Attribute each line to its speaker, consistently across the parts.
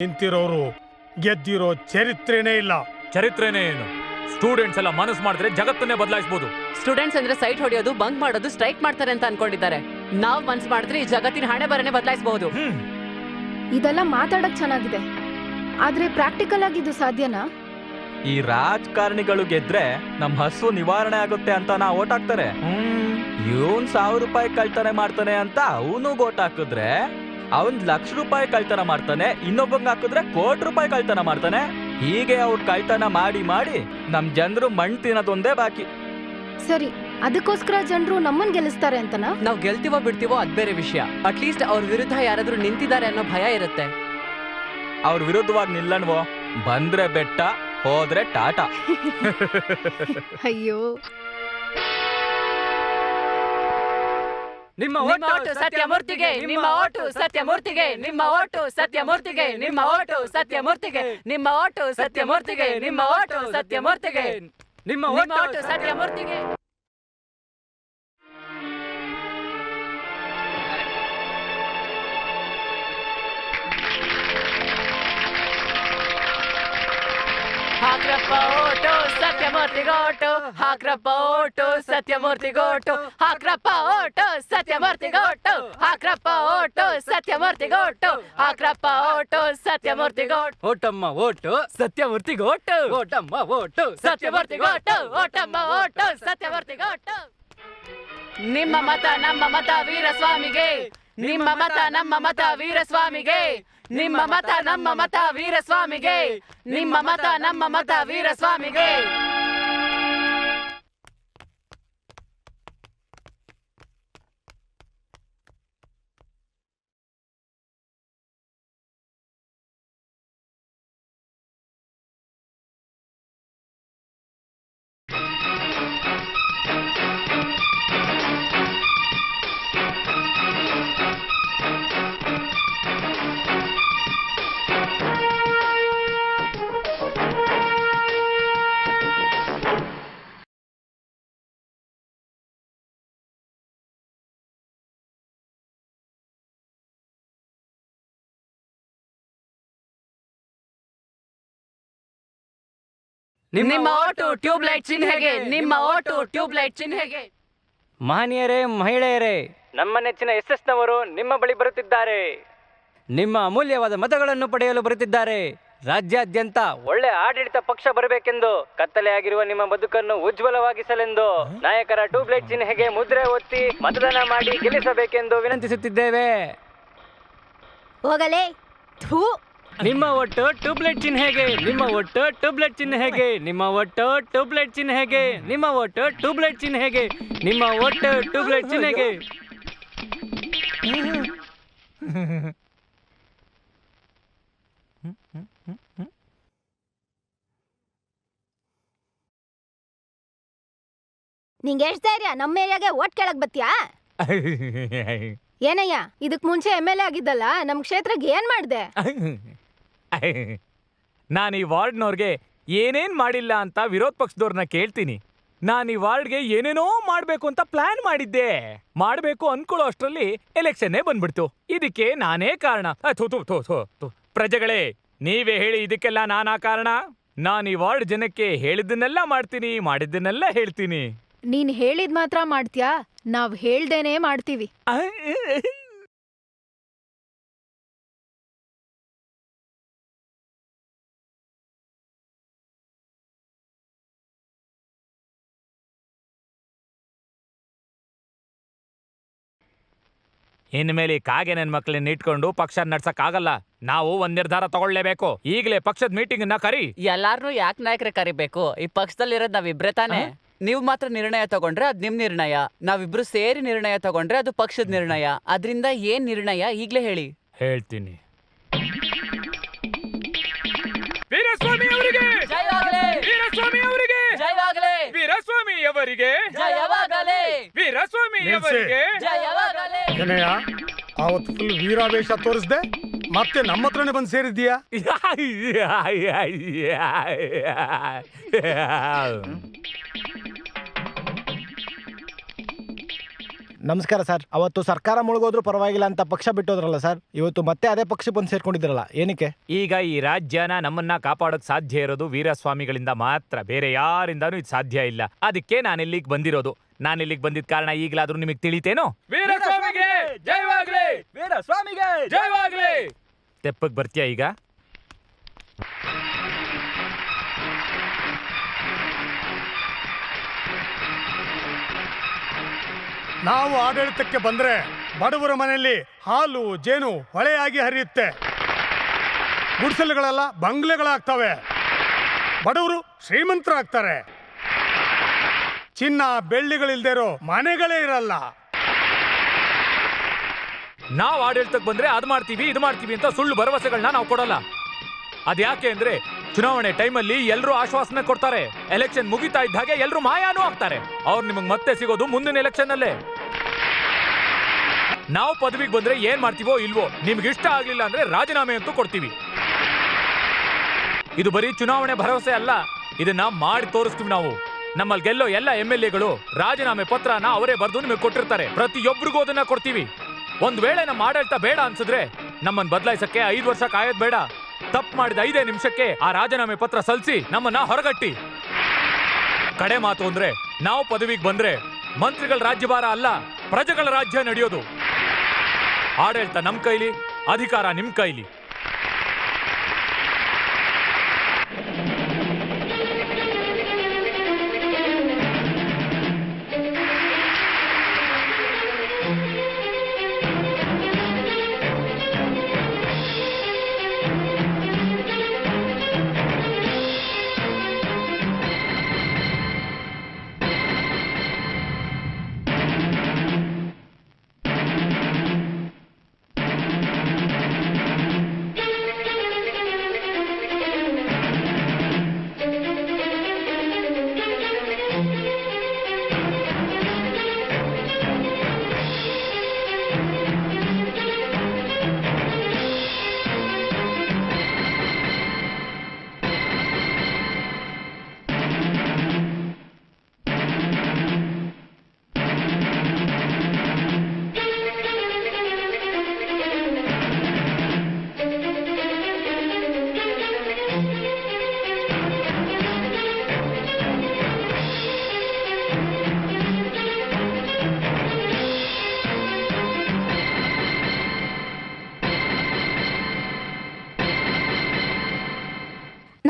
Speaker 1: ನಿಂತಿರೋರು ಗೆದ್ದಿರೋ ಚರಿತ್ರೆನೇ ಇಲ್ಲ.
Speaker 2: ಚರಿತ್ರೆನೇ ಏನು? ಸ್ಟೂಡೆಂಟ್ಸ್ ಎಲ್ಲ ಮನಸ್ಸು ಮಾಡಿದ್ರೆ ಜಗತ್ತನ್ನೇ ಬದಲಾಯಿಸಬಹುದು.
Speaker 3: ಸ್ಟೂಡೆಂಟ್ಸ್ ಅಂದ್ರೆ ಸೈಟ್ ಹೊಡೆಯೋದು, ಬಂಕ್ ಮಾಡೋದು, ಸ್ಟ್ರೈಕ್ ಮಾಡ್ತಾರೆ ಅಂತ ಅನ್ಕೊಂಡಿದ್ದಾರೆ. ನಾವ್ ಮನ್ಸ್ ಮಾಡಿದ್ರೆ ಈ ಜಗತ್ತಿನ ಹಣೆ ಬರನೆ ಬದಲಾಯಿಸಬಹುದು.
Speaker 4: ಇದೆಲ್ಲ ಮಾತಾಡಕ್ ಚೆನ್ನಾಗಿದೆ, ಆದ್ರೆ ಪ್ರಾಕ್ಟಿಕಲ್ ಆಗಿ ಇದು ಸಾಧ್ಯನಾ?
Speaker 5: ಈ ರಾಜಕಾರಣಿಗಳು ಗೆದ್ರೆ ನಮ್ ಹಸು ನಿವಾರಣೆ ಆಗುತ್ತೆ ಅಂತ ಓಟ್ ಹಾಕ್ತಾರೆ. ಇವನ್ 1000 ರೂಪಾಯಿ ಕಳ್ತನ ಮಾಡ್ತಾನೆ ಅಂತ ಅವನು ಓಟ್ ಹಾಕಿದ್ರೆ ಅವನ್ ₹1,00,000 ಕಳ್ತನ ಮಾಡ್ತಾನೆ, ಇನ್ನೊಬ್ಬಂಗ್ ಹಾಕಿದ್ರೆ ₹1,00,00,000 ಕಳ್ತನ ಮಾಡ್ತಾನೆ. ಹೀಗೆ ಅವ್ರು ಕಳ್ತನ ಮಾಡಿ ಮಾಡಿ ನಮ್ ಜನರು ಮಣ್ಣು ತಿನ್ನೋದೊಂದೇ ಬಾಕಿ.
Speaker 4: ಸರಿ, ಅದಕ್ಕೋಸ್ಕರ ಜನರು ನಮ್ಮನ್ ಗೆಲ್ಲಿಸ್ತಾರೆ ಅಂತನಾ?
Speaker 3: ನಾವ್ ಗೆಲ್ತೀವೋ ಬಿಡ್ತೀವೋ ಅದ್ ಬೇರೆ ವಿಷಯ. ಅಟ್ಲೀಸ್ಟ್ ಅವ್ರ ವಿರುದ್ಧ ಯಾರಾದ್ರೂ ನಿಂತಿದ್ದಾರೆ ಅನ್ನೋ ಭಯ ಇರುತ್ತೆ.
Speaker 5: ಅವ್ರ ವಿರುದ್ಧವಾಗಿ ನಿಲ್ಲಣ್ವೋ, ಬಂದ್ರೆ ಬೆಟ್ಟ, ಹೋದ್ರೆ ಟಾಟಾ.
Speaker 4: ಅಯ್ಯೋ,
Speaker 3: ನಿಮ್ಮ ಓಟು ಸತ್ಯಮೂರ್ತಿಗೆ, ನಿಮ್ಮ ಓಟು ಸತ್ಯಮೂರ್ತಿಗೆ, ನಿಮ್ಮ ಓಟು ಸತ್ಯಮೂರ್ತಿಗೆ, ನಿಮ್ಮ ಓಟು ಸತ್ಯಮೂರ್ತಿಗೆ, ನಿಮ್ಮ ಓಟು ಸತ್ಯಮೂರ್ತಿಗೆ, ನಿಮ್ಮ ಓಟು ಸತ್ಯಮೂರ್ತಿಗೆ, ನಿಮ್ಮ ಓಟು ಸತ್ಯಮೂರ್ತಿಗೆ. ಹಾಕ್ರಪ್ಪ ಓಟು ಸತ್ಯಮೂರ್ತಿಗೋಟು, ಹಾಕ್ರಪ್ಪ ಓಟು ಸತ್ಯಮೂರ್ತಿಗೋಟು, ಹಾಕ್ರಪ್ಪ ಓಟು ಸತ್ಯಮೂರ್ತಿಗೋಟು, ಹಾಕ್ರಪ್ಪ ಓಟು ಸತ್ಯಮೂರ್ತಿಗೋಟು, ಹಾಕ್ರಪ್ಪ ಓಟು ಸತ್ಯಮೂರ್ತಿಗೋಟು. ಓಟಮ್ಮ ಓಟು ಸತ್ಯಮೂರ್ತಿಗೋಟು, ಓಟಮ್ಮ ಓಟು ಸತ್ಯಮೂರ್ತಿಗೋಟು, ಓಟಮ್ಮ ಓಟು ಸತ್ಯಮೂರ್ತಿಗೋಟು. ನಿಮ್ಮ ಮತ ನಮ್ಮ ಮತ ವೀರಸ್ವಾಮಿಗೆ, ನಿಮ್ಮ ಮತ ನಮ್ಮ ಮತ ವೀರಸ್ವಾಮಿಗೆ, ನಿಮ್ಮ ಮತ ನಮ್ಮ ಮತ ವೀರಸ್ವಾಮಿಗೆ, ನಿಮ್ಮ ಮತ ನಮ್ಮ ಮತ ವೀರಸ್ವಾಮಿಗೆ. ನಿಮ್ಮ ಓಟು ಟ್ಯೂಬ್ಲೈಟ್ ಚಿಹ್ನೆಗೆ, ನಿಮ್ಮ ಓಟು ಟ್ಯೂಬ್ಲೈಟ್ ಚಿಹ್ನೆಗೆ.
Speaker 6: ಮಹನೀಯರೇ, ಮಹಿಳೆಯರೇ, ನಮ್ಮ ನೆಚ್ಚಿನ ಯಶಸ್ನವರು ನಿಮ್ಮ ಬಳಿ ಬರುತ್ತಿದ್ದಾರೆ. ನಿಮ್ಮ ಅಮೂಲ್ಯವಾದ ಮತಗಳನ್ನು ಪಡೆಯಲು ಬರುತ್ತಿದ್ದಾರೆ. ರಾಜ್ಯಾದ್ಯಂತ ಒಳ್ಳೆ ಆಡಳಿತ ಪಕ್ಷ ಬರಬೇಕೆಂದು, ಕತ್ತಲೆಯಾಗಿರುವ ನಿಮ್ಮ ಬದುಕನ್ನು ಉಜ್ವಲವಾಗಿಸಲೆಂದು ನಾಯಕರ ಟ್ಯೂಬ್ಲೈಟ್ ಚಿಹ್ನೆಗೆ ಮುದ್ರೆ ಒತ್ತಿ ಮತದಾನ ಮಾಡಿ ಗೆಲ್ಲಿಸಬೇಕೆಂದು ವಿನಂತಿಸುತ್ತಿದ್ದೇವೆ.
Speaker 4: ಹೋಗಲೇ. ಥೂ,
Speaker 6: ನಿಮ್ಮ ಒಟ್ಟು ಟ್ಯೂಬ್ಲೈಟ್ ಚಿಹ್ನೆಗೆ, ನಿಮ್ಮ ಒಟ್ಟು ಟ್ಯೂಬ್ಲೈಟ್ ಚಿಹ್ನೆಗೆ, ನಿಮ್ಮ ಒಟ್ಟು ಟ್ಯೂಬ್ಲೈಟ್ ಚಿಹ್ನೆಗೆ, ನಿಮ್ಮ ಒಟ್ಟು ಟ್ಯೂಬ್ಲೈಟ್ ಚಿಹ್ನೆಗೆ, ನಿಮ್ಮ ಒಟ್ಟು ಟ್ಯೂಬ್ಲೈಟ್ ಚಿಹ್ನೆಗೆ.
Speaker 4: ನಿಂಗೆ ಎಷ್ಟ್ ಧೈರ್ಯ ನಮ್ಮ ಏರಿಯಾಗೆ ಓಟ್ ಕೇಳಕ್ ಬತ್ತೀಯಾ? ಏನಯ್ಯ, ಇದಕ್ ಮುಂಚೆ MLA ಆಗಿದ್ದಲ್ಲ, ನಮ್ ಕ್ಷೇತ್ರಕ್ಕೆ ಏನ್ ಮಾಡ್ದೆ?
Speaker 2: ನಾನು ಈ ವಾರ್ಡ್ನವ್ರಿಗೆ ಏನೇನ್ ಮಾಡಿಲ್ಲ ಅಂತ ವಿರೋಧ ಪಕ್ಷದವ್ರನ್ನ ಕೇಳ್ತೀನಿ. ನಾನು ಈ ವಾರ್ಡ್ಗೆ ಏನೇನೋ ಮಾಡ್ಬೇಕು ಅಂತ ಪ್ಲಾನ್ ಮಾಡಿದ್ದೆ. ಮಾಡ್ಬೇಕು ಅನ್ಕೊಳ್ಳೋ ಅಷ್ಟ್ರಲ್ಲಿ ಎಲೆಕ್ಷನ್ನೇ ಬಂದ್ಬಿಡ್ತು. ಇದಕ್ಕೆ ನಾನೇ ಕಾರಣ. ಪ್ರಜೆಗಳೇ, ನೀವೇ ಹೇಳಿ, ಇದಕ್ಕೆಲ್ಲ ನಾನಾ ಕಾರಣ? ನಾನು ಈ ವಾರ್ಡ್ ಜನಕ್ಕೆ ಹೇಳಿದ್ದನ್ನೆಲ್ಲ ಮಾಡ್ತೀನಿ, ಮಾಡಿದ್ದನ್ನೆಲ್ಲ ಹೇಳ್ತೀನಿ.
Speaker 4: ನೀನ್ ಹೇಳಿದ್ ಮಾತ್ರ ಮಾಡ್ತೀಯಾ? ನಾವ್ ಹೇಳ್ದೇನೆ ಮಾಡ್ತೀವಿ.
Speaker 2: ಇನ್ಮೇಲೆ ಕಾಗೆ ನನ್ ಮಕ್ಳನ್ನ ಇಟ್ಕೊಂಡು ಪಕ್ಷ ನಡ್ಸಕ್ ಆಗಲ್ಲ. ನಾವು ಒಂದ್ ನಿರ್ಧಾರ ತಗೊಳ್ಳೇಬೇಕು. ಈಗಲೇ ಪಕ್ಷದ ಮೀಟಿಂಗ್ ನ ಕರಿ.
Speaker 3: ಎಲ್ಲಾರ್ನು ಯಾಕೆ ನಾಯಕರೇ ಕರಿಬೇಕು? ಈ ಪಕ್ಷದಲ್ಲಿರೋದ್ ನಾವಿಬ್ರೇ ತಾನೆ. ನೀವು ಮಾತ್ರ ನಿರ್ಣಯ ತಗೊಂಡ್ರೆ ಅದ್ ನಿಮ್ ನಿರ್ಣಯ, ನಾವಿಬ್ರು ಸೇರಿ ನಿರ್ಣಯ ತಗೊಂಡ್ರೆ ಅದು ಪಕ್ಷದ ನಿರ್ಣಯ. ಅದ್ರಿಂದ ಏನ್ ನಿರ್ಣಯ ಈಗ್ಲೇ ಹೇಳಿ.
Speaker 2: ಹೇಳ್ತೀನಿ. ವೀರಸ್ವಾಮಿ ಅವರಿಗೆ
Speaker 3: ಜಯವಾಗಲಿ,
Speaker 2: ವೀರಸ್ವಾಮಿ ಅವರಿಗೆ
Speaker 3: ಜಯವಾಗಲಿ,
Speaker 2: ವೀರಸ್ವಾಮಿ ಅವರಿಗೆ
Speaker 3: ಜಯವಾಗಲಿ,
Speaker 2: ವೀರಸ್ವಾಮಿ ಅವರಿಗೆ
Speaker 3: ಜಯವಾಗಲಿ.
Speaker 1: ಏನಯ್ಯ, ಅವತ್ತು ಫುಲ್ ವೀರಾವೇಶ ತೋರಿಸ್ದೆ, ಮತ್ತೆ ನಮ್ಮ ಹತ್ರನೇ ಬಂದು ಸೇರಿದ್ದೀಯಾ?
Speaker 7: ನಮಸ್ಕಾರ ಸರ್. ಅವತ್ತು ಸರ್ಕಾರ ಮುಳುಗೋದ್ರೂ ಪರವಾಗಿಲ್ಲ ಅಂತ ಪಕ್ಷ ಬಿಟ್ಟೋದ್ರಲ್ಲ ಸರ್, ಇವತ್ತು ಮತ್ತೆ ಅದೇ ಪಕ್ಷ ಬಂದು ಸೇರ್ಕೊಂಡಿದ್ರಲ್ಲ, ಏನಕ್ಕೆ?
Speaker 2: ಈಗ ಈ ರಾಜ್ಯನ ನಮ್ಮನ್ನ ಕಾಪಾಡೋಕ್ ಸಾಧ್ಯ ಇರೋದು ವೀರಸ್ವಾಮಿಗಳಿಂದ ಮಾತ್ರ, ಬೇರೆ ಯಾರಿಂದಾನೂ ಇದು ಸಾಧ್ಯ ಇಲ್ಲ. ಅದಕ್ಕೆ ನಾನು ಇಲ್ಲಿಗೆ ಬಂದಿರೋದು. ನಾನು ಇಲ್ಲಿಗೆ ಬಂದಿದ್ದ ಕಾರಣ ಈಗಲಾದ್ರೂ ನಿಮಗೆ ತಿಳಿತೇನೋ? ವೀರಸ್ವಾಮಿಗೆ ಜಯವಾಗ್ಲಿ!
Speaker 5: ವೀರಸ್ವಾಮಿಗೆ
Speaker 2: ಜಯವಾಗ್ಲಿ! ತೆಪ್ಪಗ್ ಬರ್ತೀಯಾ ಈಗ?
Speaker 1: ನಾವು ಆಡಳಿತಕ್ಕೆ ಬಂದ್ರೆ ಬಡವರ ಮನೆಯಲ್ಲಿ ಹಾಲು ಜೇನು ಹೊಳೆಯಾಗಿ ಹರಿಯುತ್ತೆ. ಗುಡಿಸಲುಗಳೆಲ್ಲ ಬಂಗ್ಲೆಗಳಾಗ್ತವೆ. ಬಡವರು ಶ್ರೀಮಂತರಾಗ್ತಾರೆ. ಚಿನ್ನ ಬೆಳ್ಳಿಗಳಿಲ್ದೇ ಇರೋ ಮನೆಗಳೇ ಇರಲ್ಲ.
Speaker 2: ನಾವು ಆಡಳಿತಕ್ಕೆ ಬಂದ್ರೆ ಅದ್ ಮಾಡ್ತೀವಿ ಇದು ಮಾಡ್ತೀವಿ ಅಂತ ಸುಳ್ಳು ಭರವಸೆಗಳನ್ನ ನಾವು ಕೊಡಲ್ಲ. ಅದ್ಯಾಕೆ ಅಂದ್ರೆ ಚುನಾವಣೆ ಟೈಮಲ್ಲಿ ಎಲ್ಲರೂ ಆಶ್ವಾಸನೆ ಕೊಡ್ತಾರೆ, ಎಲೆಕ್ಷನ್ ಮುಗಿತಾ ಇದ್ದ ಹಾಗೆ ಎಲ್ಲರೂ ಮಾಯಾನೂ ಆಗ್ತಾರೆ. ಅವ್ರು ನಿಮಗೆ ಮತ್ತೆ ಸಿಗೋದು ಮುಂದಿನ ಎಲೆಕ್ಷನ್ ಅಲ್ಲೇ. ನಾವು ಪದವಿಗೆ ಬಂದ್ರೆ ಏನ್ ಮಾಡ್ತೀವೋ ಇಲ್ವೋ, ನಿಮ್ಗೆ ಇಷ್ಟ ಆಗ್ಲಿಲ್ಲ ಅಂದ್ರೆ ರಾಜೀನಾಮೆ ಅಂತೂ ಕೊಡ್ತೀವಿ. ಇದು ಬರೀ ಚುನಾವಣೆ ಭರವಸೆ ಅಲ್ಲ, ಇದನ್ನ ಮಾಡಿ ತೋರಿಸ್ತೀವಿ ನಾವು. ನಮ್ಮಲ್ಲಿ ಗೆಲ್ಲೋ ಎಲ್ಲ MLAಗಳು ರಾಜೀನಾಮೆ ಪತ್ರನ ಅವರೇ ಬರೆದು ನಿಮಗೆ ಕೊಟ್ಟಿರ್ತಾರೆ. ಪ್ರತಿಯೊಬ್ಬರಿಗೂ ಅದನ್ನ ಕೊಡ್ತೀವಿ. ಒಂದ್ ವೇಳೆ ನಮ್ಮ ಆಡಳಿತ ಬೇಡ ಅನ್ಸಿದ್ರೆ ನಮ್ಮನ್ನ ಬದಲಾಯಿಸಕ್ಕೆ 5 ವರ್ಷ ಕಾಯೋದ್ ಬೇಡ. ತಪ್ಪು ಮಾಡಿದ 5 ನಿಮಿಷಕ್ಕೆ ಆ ರಾಜೀನಾಮೆ ಪತ್ರ ಸಲ್ಲಿಸಿ ನಮ್ಮನ್ನ ಹೊರಗಟ್ಟಿ. ಕಡೆ ಮಾತು ಅಂದ್ರೆ ನಾವು ಪದವಿಗೆ ಬಂದ್ರೆ ಮಂತ್ರಿಗಳ ರಾಜ್ಯಭಾರ ಅಲ್ಲ, ಪ್ರಜೆಗಳ ರಾಜ್ಯ ನಡೆಯೋದು. ಆಡಳಿತ ನಮ್ ಕೈಲಿ, ಅಧಿಕಾರ ನಿಮ್ ಕೈಲಿ.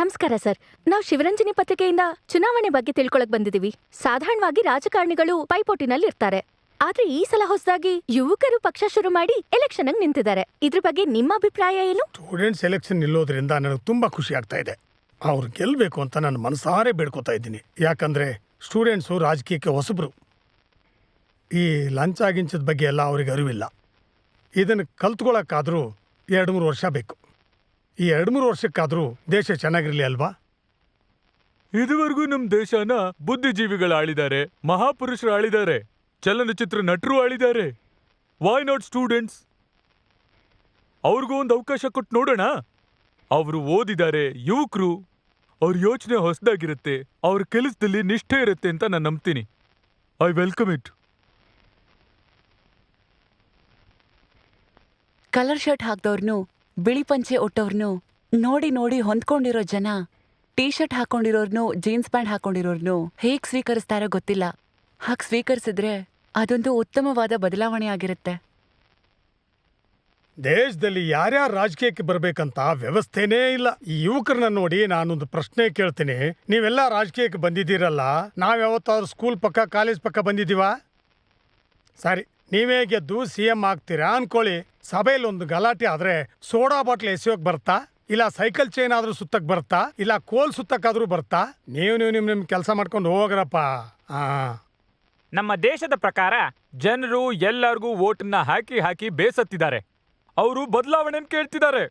Speaker 8: ನಮಸ್ಕಾರ ಸರ್. ನಾವು ಶಿವರಂಜನಿ ಪತ್ರಿಕೆಯಿಂದ ಚುನಾವಣೆ ಬಗ್ಗೆ ತಿಳ್ಕೊಳಕ್ ಬಂದಿದೀವಿ. ಸಾಧಾರಣವಾಗಿ ರಾಜಕಾರಣಿಗಳು ಪೈಪೋಟಿನಲ್ಲಿ ಇರ್ತಾರೆ, ಆದ್ರೆ ಈ ಸಲ ಹೊಸದಾಗಿ ಯುವಕರು ಪಕ್ಷ ಶುರು ಮಾಡಿ ಎಲೆಕ್ಷನ್ ನಿಂತಿದ್ದಾರೆ. ಇದ್ರ ಬಗ್ಗೆ ನಿಮ್ಮ ಅಭಿಪ್ರಾಯ ಏನು?
Speaker 1: ಸ್ಟೂಡೆಂಟ್ಸ್ ಎಲೆಕ್ಷನ್ ನಿಲ್ಲೋದ್ರಿಂದ ನನಗೆ ತುಂಬಾ ಖುಷಿ ಆಗ್ತಾ ಇದೆ. ಅವ್ರು ಗೆಲ್ಬೇಕು ಅಂತ ನಾನು ಮನಸಾರೆ ಬೇಡ್ಕೋತಾ ಇದ್ದೀನಿ. ಯಾಕಂದ್ರೆ ಸ್ಟೂಡೆಂಟ್ಸು ರಾಜಕೀಯಕ್ಕೆ ಹೊಸಬ್ರು. ಈ ಲಂಚ ಗಿಂಚದ ಬಗ್ಗೆ ಎಲ್ಲ ಅವ್ರಿಗೆ ಅರಿವಿಲ್ಲ. ಇದನ್ನು ಕಲ್ತ್ಕೊಳ್ಳೋಕ್ಕಾದ್ರೂ 2-3 ವರ್ಷ ಬೇಕು. ಈ 2-3 ವರ್ಷಕ್ಕಾದ್ರೂ ದೇಶ ಚೆನ್ನಾಗಿರ್ಲಿ ಅಲ್ವಾ?
Speaker 2: ಇದುವರೆಗೂ ನಮ್ ದೇಶನ ಬುದ್ಧಿಜೀವಿಗಳು ಆಳಿದ್ದಾರೆ, ಮಹಾಪುರುಷರು ಆಳಿದ್ದಾರೆ, ಚಲನಚಿತ್ರ ನಟರು ಆಳಿದ್ದಾರೆ. Why not students? ಅವ್ರಿಗೂ ಒಂದು ಅವಕಾಶ ಕೊಟ್ಟು ನೋಡೋಣ. ಅವರು ಓದಿದ್ದಾರೆ, ಯುವಕರು, ಅವ್ರ ಯೋಚನೆ ಹೊಸದಾಗಿರುತ್ತೆ, ಅವ್ರ ಕೆಲಸದಲ್ಲಿ ನಿಷ್ಠೆ ಇರುತ್ತೆ ಅಂತ ನಾನು ನಂಬ್ತೀನಿ. I welcome it.
Speaker 3: Colour shirt ಹಾಕ್ದವ್ರನ್ನು, ಬಿಳಿ ಪಂಚೆ ಒಟ್ಟವ್ರನ್ನು ನೋಡಿ ನೋಡಿ ಹೊಂದ್ಕೊಂಡಿರೋ ಜನ ಟೀ ಶರ್ಟ್ ಹಾಕೊಂಡಿರೋರ್ನು, ಜೀನ್ಸ್ ಪ್ಯಾಂಟ್ ಹಾಕೊಂಡಿರೋರ್ನು ಹೇಗ್ ಸ್ವೀಕರಿಸ್ತಾರೋ ಗೊತ್ತಿಲ್ಲ. ಹಾಗೆ ಸ್ವೀಕರಿಸಿದ್ರೆ ಅದೊಂದು ಉತ್ತಮವಾದ ಬದಲಾವಣೆ ಆಗಿರುತ್ತೆ.
Speaker 1: ದೇಶದಲ್ಲಿ ಯಾರ್ಯಾರು ರಾಜಕೀಯಕ್ಕೆ ಬರ್ಬೇಕಂತ ವ್ಯವಸ್ಥೆನೇ ಇಲ್ಲ. ಈ ಯುವಕರನ್ನ ನೋಡಿ ನಾನೊಂದು ಪ್ರಶ್ನೆ ಕೇಳ್ತೀನಿ. ನೀವೆಲ್ಲ ರಾಜಕೀಯಕ್ಕೆ ಬಂದಿದ್ದೀರಲ್ಲ, ನಾವ್ಯಾವತ್ತಾದ್ರೂ ಸ್ಕೂಲ್ ಪಕ್ಕ ಕಾಲೇಜ್ ಪಕ್ಕ ಬಂದಿದ್ದೀವಾ? ಸರಿ, ನೀವೇ ಗೆದ್ದು CM ಆಗ್ತೀರಾ ಅನ್ಕೊಳ್ಳಿ. ಸಭೆಯಲ್ಲಿ ಒಂದು ಗಲಾಟೆ ಆದ್ರೆ ಸೋಡಾ ಬಾಟ್ಲ್ ಎಸೆಯೋಕ್ ಬರ್ತಾ, ಇಲ್ಲ ಸೈಕಲ್ ಚೈನ್ ಆದ್ರೂ ಸುತ್ತಕ್ ಬರ್ತಾ, ಇಲ್ಲ ಕೋಲ್ ಸುತ್ತಕ್ಕಾದ್ರೂ ಬರ್ತಾ? ನೀವು ನಿಮ್ ಕೆಲಸ ಮಾಡ್ಕೊಂಡು ಹೋಗ್ರಪ್ಪ.
Speaker 2: ನಮ್ಮ ದೇಶದ ಪ್ರಕಾರ ಜನರು ಎಲ್ಲರಿಗೂ ವೋಟನ್ನ ಹಾಕಿ ಬೇಸತ್ತಿದ್ದಾರೆ. ಅವರು ಬದಲಾವಣೆ ಕೇಳ್ತಿದ್ದಾರೆ.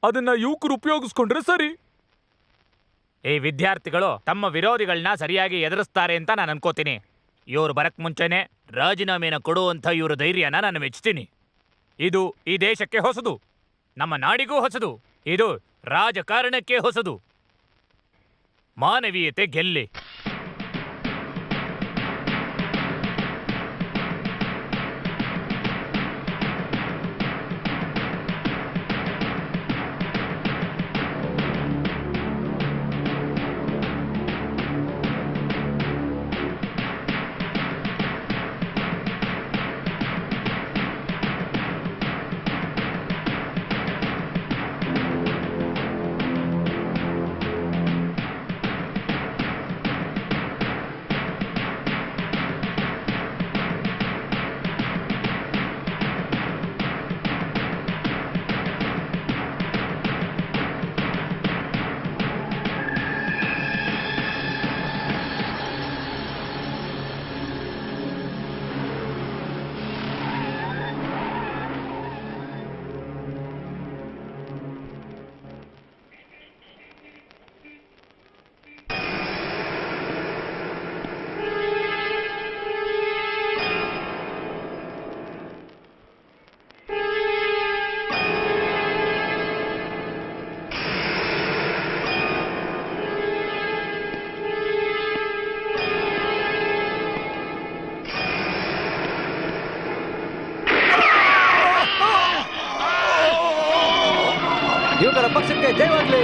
Speaker 2: ಅದನ್ನ ಯುವಕರು ಉಪಯೋಗಿಸ್ಕೊಂಡ್ರೆ ಸರಿ. ಈ ವಿದ್ಯಾರ್ಥಿಗಳು ತಮ್ಮ ವಿರೋಧಿಗಳನ್ನ ಸರಿಯಾಗಿ ಎದುರಿಸ್ತಾರೆ ಅಂತ ನಾನು ಅನ್ಕೋತೀನಿ. ಇವ್ರು ಬರಕ್ ಮುಂಚೆನೆ ರಾಜೀನಾಮೆನ ಕೊಡುವಂಥ ಇವ್ರ ಧೈರ್ಯನ ನಾನು ಮೆಚ್ತೀನಿ. ಇದು ಈ ದೇಶಕ್ಕೆ ಹೊಸದು, ನಮ್ಮ ನಾಡಿಗೂ ಹೊಸದು, ಇದು ರಾಜಕಾರಣಕ್ಕೆ ಹೊಸದು. ಮಾನವೀಯತೆ ಗೆಲ್ಲಿ.
Speaker 6: ಯುವಕರ ಪಕ್ಷಕ್ಕೆ ಜಯವಾಗ್ಲಿ.